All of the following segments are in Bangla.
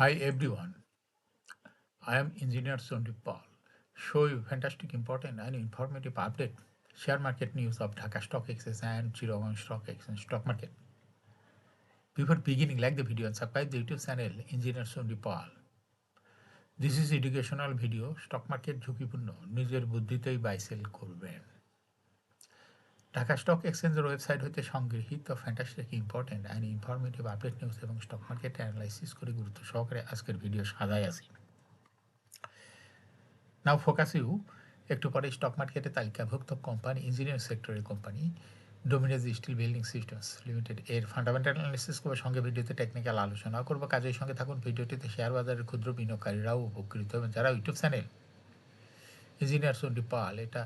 Hi everyone, I am Engineer Sundip Paul. Show you fantastic, important and informative update. Share market news of Dhaka Stock Exchange and Chittagong Stock Exchange stock market. Before beginning, like the video and subscribe the YouTube channel Engineer Sundip Paul. This is educational video. Stock market ঝুঁকিপূর্ণ নিজের বুদ্ধিতেই বাই সেল করবেন। ঢাকা স্টক এক্সচেঞ্জের ওয়েবসাইট হতে সংগৃহীত fantastic important and informative update news এবং স্টক মার্কেট অ্যানালাইসিস করে গুরুত্ব সহকারে আজকের ভিডিও সাজাই আছি। নাও ফোকাস ইউ একটু পরে স্টক মার্কেটে তালিকাভুক্ত কোম্পানি ইঞ্জিনিয়ারিং সেক্টরের company Dominus Steel Building Systems Limited এর ফান্ডামেন্টাল অ্যানালিসিস করবো, সঙ্গে ভিডিওতে টেকনিক্যাল আলোচনা করবো। কাজের সঙ্গে থাকুন। ভিডিওটিতে শেয়ার বাজারের ক্ষুদ্র বিনিয়োগকারীরাও উপকৃত হবেন। যারা YouTube channel engineer Sandip Pal এটা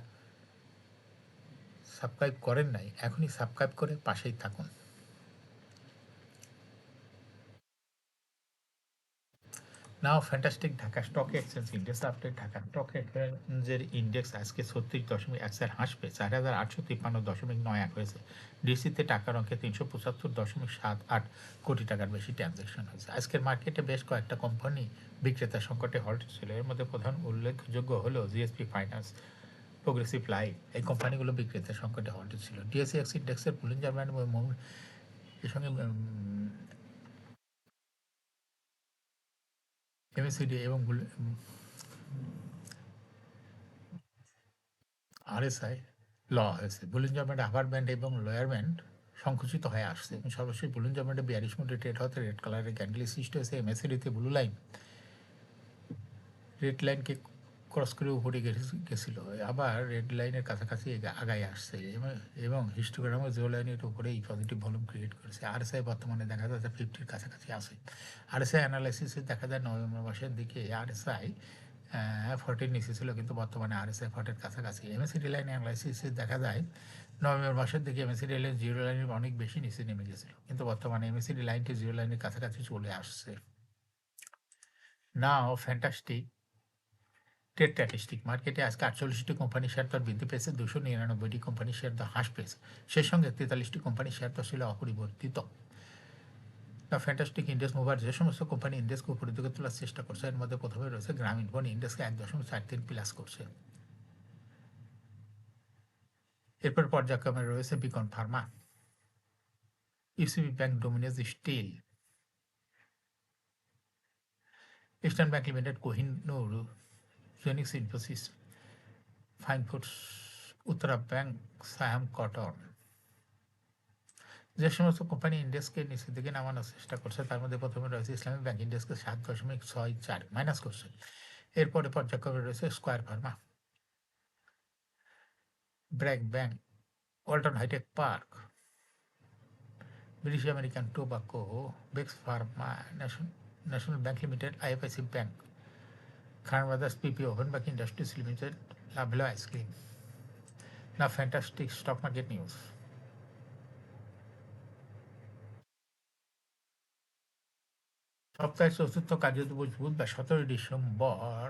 সাবস্ক্রাইব করেন নাই, এখনই সাবস্ক্রাইব করে পাশেই থাকুন। Now fantastic Dhaka stock exchange index update. Dhaka stock এক্সচেঞ্জের ইন্ডেক্স আজকে 36.1 হ্রাস পেয়ে 4,853.91 হয়েছে। ডিসিতে টাকার অঙ্কে 375.78 কোটি টাকার বেশি ট্রানজ্যাকশন হয়েছে। আজকের মার্কেটে বেশ কয়েকটা কোম্পানি বিক্রেতা সংকটে হল্ট ছিল। এর মধ্যে প্রধান উল্লেখযোগ্য হলো জিএসপি ফাইন্যান্স, প্রোগ্রেসিভ লাইফ। এই কোম্পানিগুলো বিক্রেতা সংকটে হল্ট ছিল। ডিএসইএক্স ইন্ডেক্সের বুলিঞ্জার ব্যান্ড এর সঙ্গে এমএসিডি এবং আরএসআই ল হয়েছে। বুলিঞ্জার ব্যান্ড, আপার ব্যান্ড এবং লোয়ার ব্যান্ড সংকুচিত হয়ে আসছে এবং সর্বশেষ বুলিঞ্জার ব্যান্ডে বিয়ারিশ মোডে ট্রেড হতে রেড কালারের ক্যান্ডেল সৃষ্টি হয়েছে। এমএসিডিতে ব্লু লাইন রেড লাইনকে ক্রস করে উপরে গেছিল, আবার রেড লাইনের কাছাকাছি আগায় আসছে এবং হিস্টোগ্রামের জিরো লাইনের উপরে এই পজিটিভ ভলিউম ক্রিয়েট করেছে। আরএসআই বর্তমানে দেখা যাচ্ছে 50-র কাছাকাছি আছে। আরএসআই অ্যানালাইসিসে দেখা যায় নভেম্বর মাসের দিকে আরএসআই 40-র নিচে ছিল, কিন্তু বর্তমানে আরএসআই 40-র কাছাকাছি। এমএসিডি লাইন অ্যানালাইসিসে দেখা যায় নভেম্বর মাসের দিকে এমএসিডি লাইন জিরো লাইনের অনেক বেশি নিচে নেমে গেছিল, কিন্তু বর্তমানে এমএসিডি লাইনটি জিরো লাইনের কাছাকাছি চলে আসছে। নাও ফ্যান্টাস্টিক ট্রেড স্ট্যাটিস্টিক। মার্কেটে আজকে 48টি কোম্পানির শেয়ার দর বৃদ্ধি পেয়েছে, 299টি কোম্পানির শেয়ার দর হ্রাস পেয়েছে। সেই সঙ্গে 43টি কোম্পানির শেয়ার দর ছিল অপরিবর্তিত। ফ্যান্টাস্টিক ইন্ডেক্স মুভার যে সমস্ত কোম্পানি ইন্ডেক্সকে উপরের দিকে তোলার চেষ্টা করছে, এর মধ্যে প্রথমে রয়েছে গ্রামীণ ফোন, ইন্ডেক্সকে 1.43 প্লাস করছে। এরপর পর্যায়ক্রমে রয়েছে Beacon pharma, UCB bank, Dominus steel, Eastern bank limited, Kohinoor, Genex Infosys, fine foods, Uttara bank, Saiham cotton. যে সমস্ত কোম্পানি ইন্ডেক্সকে নিচের দিকে নামানোর চেষ্টা করছে তার মধ্যে প্রথমে রয়েছে ইসলামী ব্যাংক, ইন্ডেক্সকে 7.64 মাইনাস করছে। এরপরে পর্যায়ক্রমে রয়েছে Square pharma, BRAC bank, Walton hitech park, British American Tobacco, বেক্স pharma, National Bank Limited, IFIC bank, Khan brothers, PP, woven bag industries limited, Lovello ice cream. না ফ্যান্টাস্টিক স্টক মার্কেট নিউজ। সপ্তাহের চতুর্থ কার্যদিবস বুধবার 17 ডিসেম্বর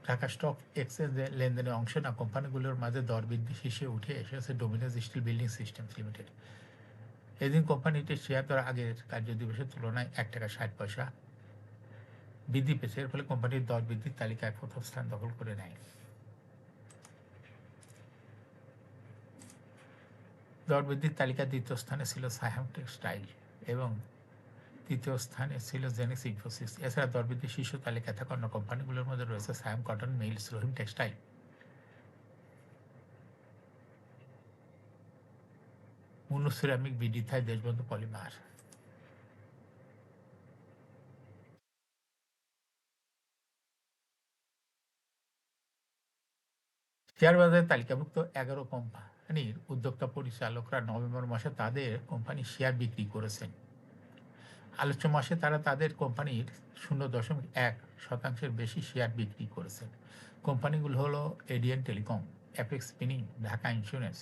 ঢাকা স্টক এক্সচেঞ্জে লেনদেনে অংশ নেওয়া কোম্পানিগুলোর মাঝে দর বৃদ্ধি শীর্ষে উঠে এসেছে ডোমিনাস স্টিল বিল্ডিং সিস্টেমস লিমিটেড। এদিন কোম্পানিটির শেয়ার দর আগের কার্যদিবসের তুলনায় 1 টাকা 60 পয়সা বৃদ্ধি পেয়েছে। এর ফলে কোম্পানির দর বৃদ্ধির তালিকায় প্রথম স্থান দখল করে নেয়। দর বৃদ্ধির তালিকায় দ্বিতীয় স্থানে ছিল সায়াম টেক্সটাইল এবং তৃতীয় স্থানে ছিল জেনিক্স ইনফোসিস। এছাড়া দর বৃদ্ধির শীর্ষ তালিকায় থাকা অন্য কোম্পানিগুলোর মধ্যে রয়েছে Saiham cotton mills, Rahim textile, Monno ceramic, BD Thai, Deshbandhu polymer. Share বাজারে তালিকাভুক্ত 11 কোম্পানির উদ্যোক্তা পরিচালকরা নভেম্বর মাসে তাদের কোম্পানির শেয়ার বিক্রি করেছেন। আলোচ্য মাসে তারা তাদের কোম্পানির 0.1% বেশি শেয়ার বিক্রি করেছেন। কোম্পানিগুলো হলো ADN telecom, Apex spinning, Dhaka insurance,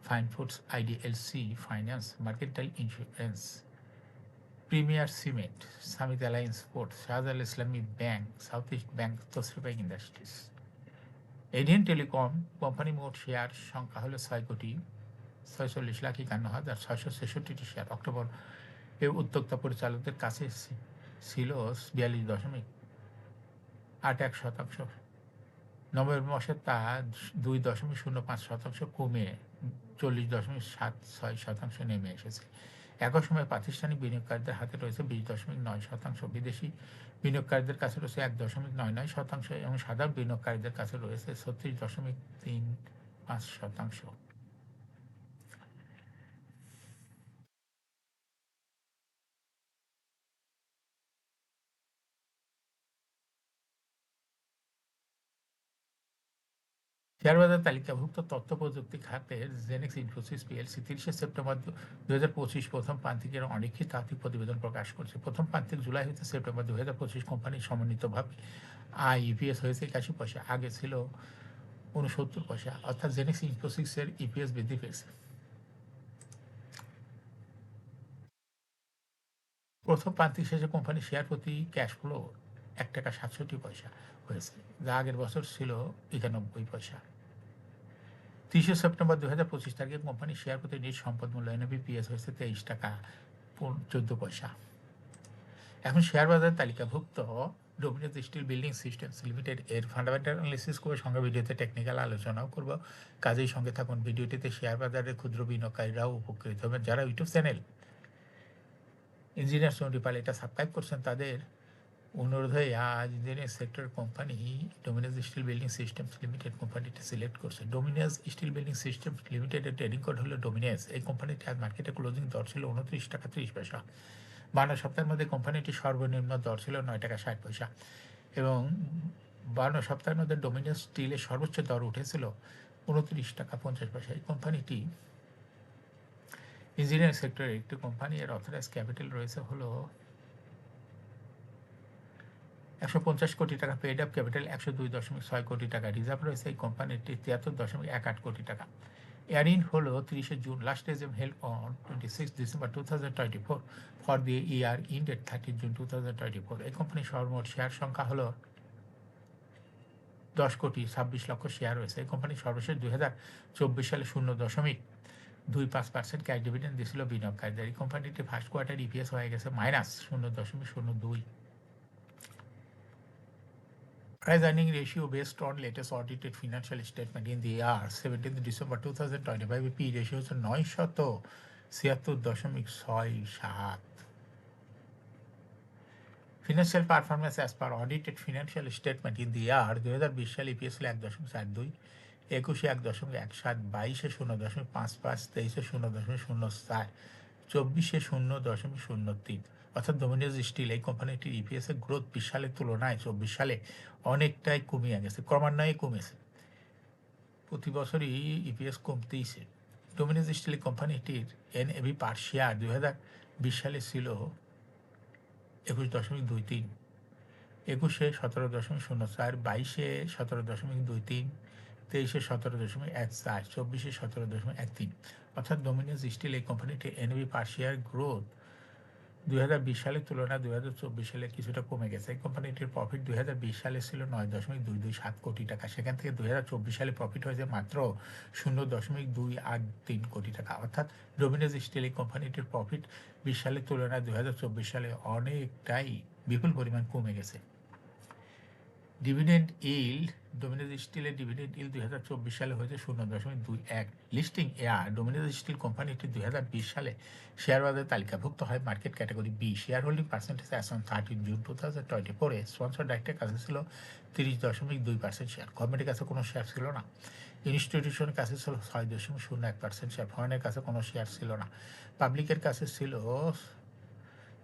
fine foods, IDLC finance, mercantile insurance, premier cement, Summit alliance sports, Shahjalal Islami bank, South East bank, Tosrifa industries. ADN telecom company মোট শেয়ার সংখ্যা হলো 6,46,51,666টি শেয়ার। অক্টোবর এর উদ্যোক্তা পরিচালকদের কাছে ছিল 42.81%। নভেম্বর মাসে তা 2.05% কমে 40.76% নেমে এসেছে। একই সময় প্রাতিষ্ঠানিক বিনিয়োগকারীদের হাতে রয়েছে 20.9%, বিদেশি বিনিয়োগকারীদের কাছে রয়েছে 1.99% এবং সাধারণ বিনিয়োগকারীদের কাছে রয়েছে 36.35%। শেয়ারবাজার তালিকাভুক্ত তথ্য প্রযুক্তি খাতের জেনেক্স ইনফোসিস পিএলসি 30 সেপ্টেম্বর 2025 প্রথম প্রান্তিকের অনিশ্চিত আর্থিক প্রতিবেদন প্রকাশ করছে। প্রথম প্রান্তিক জুলাই হতে সেপ্টেম্বর 2025 কোম্পানির সমন্বিতভাবে ইপিএস হয়েছে 81 পয়সা, আগে ছিল 69 পয়সা, অর্থাৎ জেনেক্স ইনফোসিসের ইপিএস বৃদ্ধি পেয়েছে। প্রথম প্রান্তিক শেষে কোম্পানির শেয়ার প্রতি ক্যাশ ফ্লো 1 টাকা 67 পয়সা হয়েছে, যা আগের বছর ছিল 91 পয়সা। 30 সেপ্টেম্বর 2025 তারিখে কোম্পানির শেয়ার প্রতি নিজ সম্পদ মূল্য এনএবিপিএস হয়েছে 23 টাকা 14 পয়সা। এখন শেয়ার বাজার তালিকাভুক্ত Dominion still Building Systems Limited এর ফান্ডামেন্টাল অ্যানালিসিস করে সঙ্গে ভিডিওতে টেকনিক্যাল আলোচনাও করব। কাজেই সঙ্গে থাকুন। ভিডিওটিতে শেয়ার বাজারের ক্ষুদ্র বিনিয়োগকারীরাও উপকৃত হবেন। যারা ইউটিউব চ্যানেল ইঞ্জিনিয়ার সোহন পাল এটা সাবস্ক্রাইব করছেন, তাদের অনুরোধ হয়ে আজ engineer sector company Dominion still Building Systems limited কোম্পানিটি সিলেক্ট করছে। ডোমিনিয়ন স্টিল বিল্ডিং সিস্টেমস লিমিটেডের ট্রেডিং কোড হলো ডোমিনিয়ন্স। এই কোম্পানিটি আজ মার্কেটে ক্লোজিং দর ছিল 29 টাকা 30 পয়সা। 52 সপ্তাহের মধ্যে কোম্পানিটির সর্বনিম্ন দর ছিল 9 টাকা 60 পয়সা এবং 52 সপ্তাহের মধ্যে ডোমিনিয়ন স্টিলের সর্বোচ্চ দর উঠেছিল 29 টাকা 50 পয়সা। এই কোম্পানিটি ইঞ্জিনিয়ারিং সেক্টরের একটি কোম্পানি। এর অথরাইজ ক্যাপিটাল রয়েছে হলো 150 কোটি টাকা, পেড আপ ক্যাপিটাল 102.6 কোটি টাকা, রিজার্ভ রয়েছে এই কোম্পানিটি 73.18 কোটি টাকা। এয়ারিন হলো 30 June, last AGM held on 26 December 2024 for the year ended 30 June 2024। এই কোম্পানির সর্বমোট শেয়ার সংখ্যা হলো 10,26,00,000 শেয়ার রয়েছে। এই কোম্পানির সর্বশেষ 2024 সালে 0.25% ক্যাশ ডিভিডেন্ড দিয়েছিল বিনিয়োগকারীদের। এই কোম্পানিটি ফার্স্ট কোয়ার্টার ইপিএস হয়ে গেছে -0.02। Price earning ratio based on latest audited financial statement in the year 17 December 2025 P ratio হচ্ছে 976.67। Financial performance as per audited financial statement in the year 2020 সালে ইপিএস হলো 1.42, 21-এ 1.17, 22-এ 0.55, 23-এ 0.04, 24-এ 0.03। অর্থাৎ ডোমিনিয়ন স্টিল এই কোম্পানিটির ইপিএস এর গ্রোথ 20 সালের তুলনায় 24 সালে অনেকটাই কমিয়ে গেছে, ক্রমান্বয়ে কমেছে। প্রতি বছরই ইপিএস কমতেইছে। ডোমিনিয়ন স্টিল কোম্পানিটির এনএভি পার শেয়ার 2020 সালে ছিল 21.23, 21-এ 17.04, 22-এ 17.23, 23-এ 17.14, 24-এ 17.13। অর্থাৎ ডোমিনিয়ন স্টিল এই কোম্পানিটির এনএভি পার শেয়ার গ্রোথ 2020 সালের তুলনায় 2024 সালে কিছুটা কমে গেছে। এই কোম্পানিটির প্রফিট 2020 সালে ছিল 9.227 কোটি টাকা, সেখান থেকে 2024 সালে প্রফিট হয়েছে মাত্র 0.283 কোটি টাকা। অর্থাৎ ডোমিনিয়ন স্টিল এই কোম্পানিটির প্রফিট 20 সালের তুলনায় 2024 সালে অনেকটাই বিপুল পরিমাণ কমে গেছে। ডিভিডেন্ড ইল্ড, ডোমিনিয়ন স্টিলের ডিভিডেন্ড ইল্ড 2024 সালে হয়েছে 0.21। লিস্টিং এয়ার, ডোমিনিয়ন স্টিল কোম্পানিটি 2020 সালে শেয়ার বাজারে তালিকাভুক্ত হয় market category B. Share holding percentage as on 13 June 2024 sponsor ডাইরেক্টের কাছে ছিল 30.2% শেয়ার। গভর্নমেন্টের কাছে কোনো শেয়ার ছিল না। ইনস্টিটিউশনের কাছে ছিল 6.01% শেয়ার। ফরেনের কাছে কোনো শেয়ার ছিল না। পাবলিকের কাছে ছিল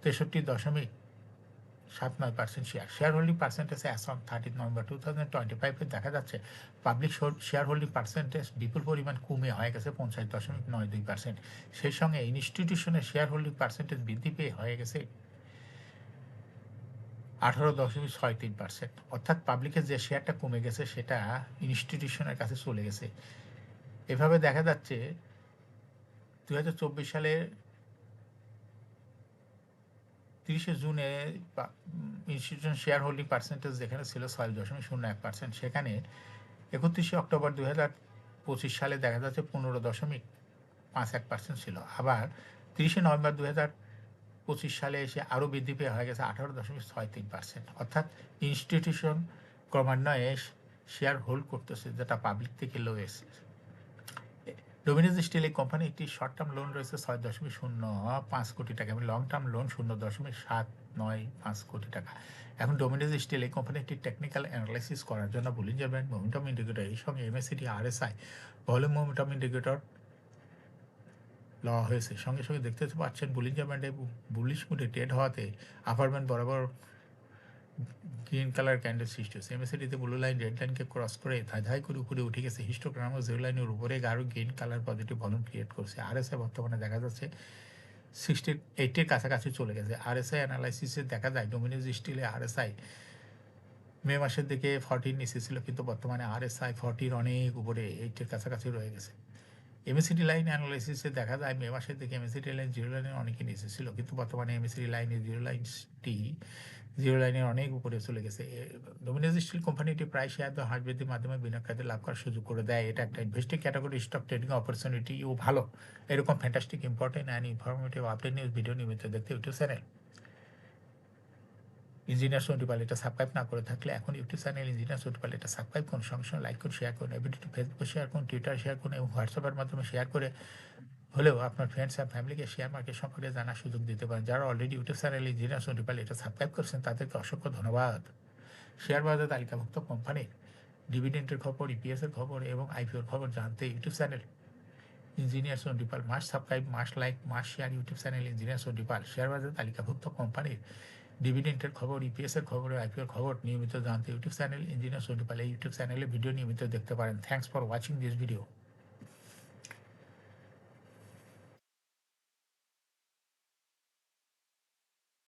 63.79% share. Share holding percentage as on 13 November 2025 দেখা যাচ্ছে পাবলিক শেয়ার হোল্ডিং পার্সেন্টেজ বিপুল পরিমাণ কমে হয়ে গেছে 50.92%। সেই সঙ্গে ইনস্টিটিউশনের শেয়ার হোল্ডিং পার্সেন্টেজ বৃদ্ধি পেয়ে হয়ে গেছে 18.63%। অর্থাৎ পাবলিকের যে শেয়ারটা কমে গেছে সেটা ইনস্টিটিউশনের কাছে চলে গেছে। এভাবে দেখা যাচ্ছে 2024 সালের 30 জুনে ইনস্টিটিউশন শেয়ার হোল্ডিং পার্সেন্টেজ যেখানে ছিল 6.01%, সেখানে 31 অক্টোবর 2025 সালে দেখা যাচ্ছে 15.51% ছিল। আবার 30 নভেম্বর সালে এসে আরও বৃদ্ধি পেয়ে হয়ে গেছে 18.63%। অর্থাৎ ইনস্টিটিউশন ক্রমান্বয়ে শেয়ার হোল্ড করতেছে, যেটা পাবলিক থেকে লোয়েস্ট। ডোমিনোজ স্টিল এই কোম্পানি একটি শর্ট টার্ম লোন রয়েছে 6.05 কোটি টাকা এবং লং টার্ম লোন 0.795 কোটি টাকা। এখন ডোমিনোজ স্টিল এই কোম্পানি একটি টেকনিক্যাল অ্যানালাইসিস করার জন্য বুলিঞ্জার ব্যান্ড মোমেন্টাম ইন্ডিকেটর এই সঙ্গে MACD RSI volume momentum indicator লওয়া হয়েছে। সঙ্গে সঙ্গে দেখতে পাচ্ছেন বুলিঞ্জার ব্যান্ডে বুলিশ মুডে ট্রেড হওয়াতে আপার ব্যান্ড বরাবর গ্রিন কালার ক্যান্ডেল সৃষ্টি হচ্ছে। এমএসিডিতে ব্লু লাইন রেড লাইনকে ক্রস করে ধাই ধাই করে উপরে উঠে গেছে। হিস্টোগ্রামও জিরো লাইনের উপরে গাঢ় green colour positive volume create করছে। আরএসআই বর্তমানে দেখা যাচ্ছে 68-এর কাছাকাছি চলে গেছে। আরএসআই অ্যানালাইসিসে দেখা যায় ডোমিনোজ স্টিলে আরএসআই মে মাসের দিকে 40 নিচে ছিল, কিন্তু বর্তমানে আরএসআই 40-র অনেক উপরে 80-এর কাছাকাছি রয়ে গেছে। এমএসিডি লাইন অ্যানালাইসিসে দেখা যায় মে মাসের দিকে এমএসিডি লাইন জিরো লাইনের অনেকই নিচে ছিল, কিন্তু বর্তমানে এমএসিডি লাইনের জিরো লাইনের অনেক উপরে চলে গেছে। ডোমিনোজ স্টিল কোম্পানিটি প্রায় শেয়ার দর হ্রাস বৃদ্ধির মাধ্যমে বিনিয়োগকারীদের লাভ করার সুযোগ করে দেয়। এটা একটা ইনভেস্টিং ক্যাটাগরি স্টক ট্রেডিং অপরচুনিটিও ভালো। এরকম fantastic important and informative update news video নিয়মিত দেখতে ইউটিউব চ্যানেল ইঞ্জিনিয়ার সন্টিপাল এটা সাবস্ক্রাইব না করে থাকলে এখন ইউটিউব চ্যানেল ইঞ্জিনিয়ার সন্টিপাল এটা সাবস্ক্রাইব করুন, সঙ্গে সঙ্গে লাইক করুন, শেয়ার করুন। এই ভিডিওটি ফেসবুকে শেয়ার করুন, টুইটার শেয়ার করুন এবং হোয়াটসঅ্যাপের মাধ্যমে শেয়ার করে হলেও আপনার ফ্রেন্ডস অ্যান্ড ফ্যামিলিকে শেয়ার মার্কেট সম্পর্কে জানার সুযোগ দিতে পারেন। যারা অলরেডি ইউটিউব চ্যানেল ইঞ্জিনিয়ার সন্টিপাল এটা সাবস্ক্রাইব করছেন তাদেরকে অসংখ্য ধন্যবাদ। শেয়ার বাজার তালিকাভুক্ত কোম্পানির ডিভিডেন্টের খবর, ইপিএসের খবর এবং আইপিওর খবর জানতে YouTube channel engineer Sandip Pal must subscribe, must like, must share YouTube channel engineer Sandip Pal. Share বাজার তালিকাভুক্ত কোম্পানির ডিভিডেন্টের খবর, ইপিএসের খবর, আইপিওর খবর নিয়মিত জানতে ইউটিউব চ্যানেল ইঞ্জিনিয়ার সন্টিপাল এই ইউটিউব চ্যানেলে ভিডিও নিয়মিত দেখতে পারেন। Thanks for watching this video.